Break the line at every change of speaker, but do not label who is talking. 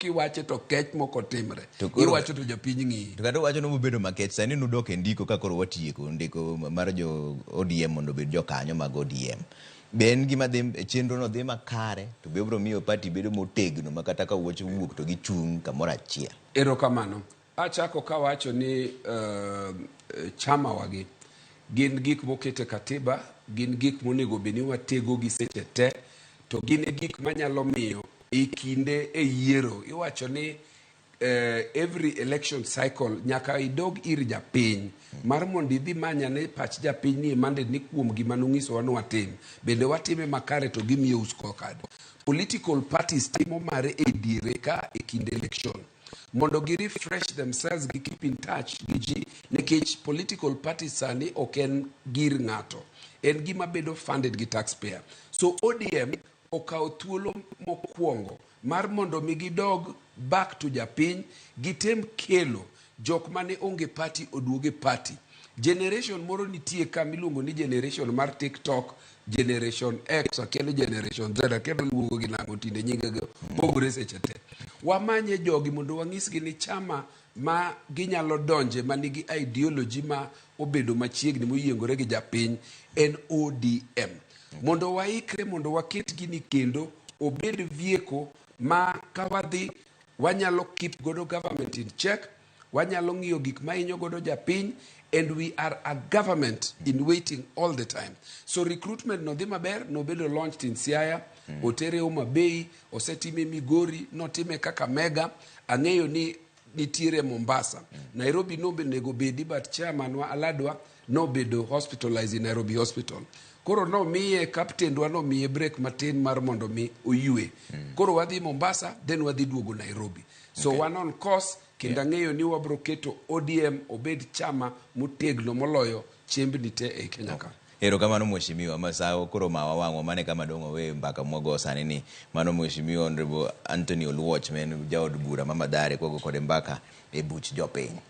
kiwache to kech moko timre iwacho to jopiny ng'i
to kata wacho no bedo makech sani nudok e ndiko ka koro watieko ndiko mar jo ODM mondo bed jo kanyo mag ODM ben gima dhi chenro no dhi makare to be bro miyo party bedo motegno makata ka wuoch wuok to gichung' kamoro achiel.
Erokamano. Achako kawacho ni chama wagi gin gik mokete katiba, gin gik monego beni watego gi seche te, to gin gik manyalo miyo e kinde e yiero iwacho ni every election cycle nyaka idog ir japiny mar mondo idhi manya ne pach japiny ni mande ni kuom gima nong'isowa ni watim bende watime makare to gimiyo scorecard. Political parties timo mare e diere ka e kinde election mondo gi refresh themselves gi keep in touch gi ji nekech political parties sani ok en gir ng'ato, en gima bedo funded gi taxpayer. So ODM okawo thuolo mokwongo mar mondo mi gidog back to japiny gitem kelo jok mane onge party oduoge party. Generation moro nitie ka miluongo ni generation mar TikTok, generation X akendo generation Z akendo luongo gi nango tinde nyingego pogore seche te. Wamanye jogi mondo wang'isgi ni chama ma ginyalo donje manigi ideology ma obedo machiegni moyiengore gi japiny en ODM. Mondo waikre mondo waket gini kendo obed vieko ma kawadhi wanyalo keep godo government in check, wanyalo ng'iyo gik ma inyo godo japiny, and we are a government in waiting all the time. So recruitment no dhi maber, no bedo launched in Siaya, otere Homa Bay, osetime Migori, notime Kakamega, ang'eyo ni nitiere Mombasa. Nairobi no nego bedi, but chairman wa Aladwa no bedo hospitalized in Nairobi Hospital. Koro no miye captain dwa no miye break matin mar mondo mi oyue. Koro wadhi Mombasa, then wadhi duogo Nairobi. So one on course, kenda ng'eyo ni wabro keto ODM obed chama motegno moloyo chembni te e Kenya ka.
Erokamano mheshimiwa Masawo koro mawa wang'o mane kama dongo we mbaka mwago sani ni mano mheshimiwa Honorable Anthony Oluoch men jaod bura Mama Dare kogo kode mbaka e buch jopiny.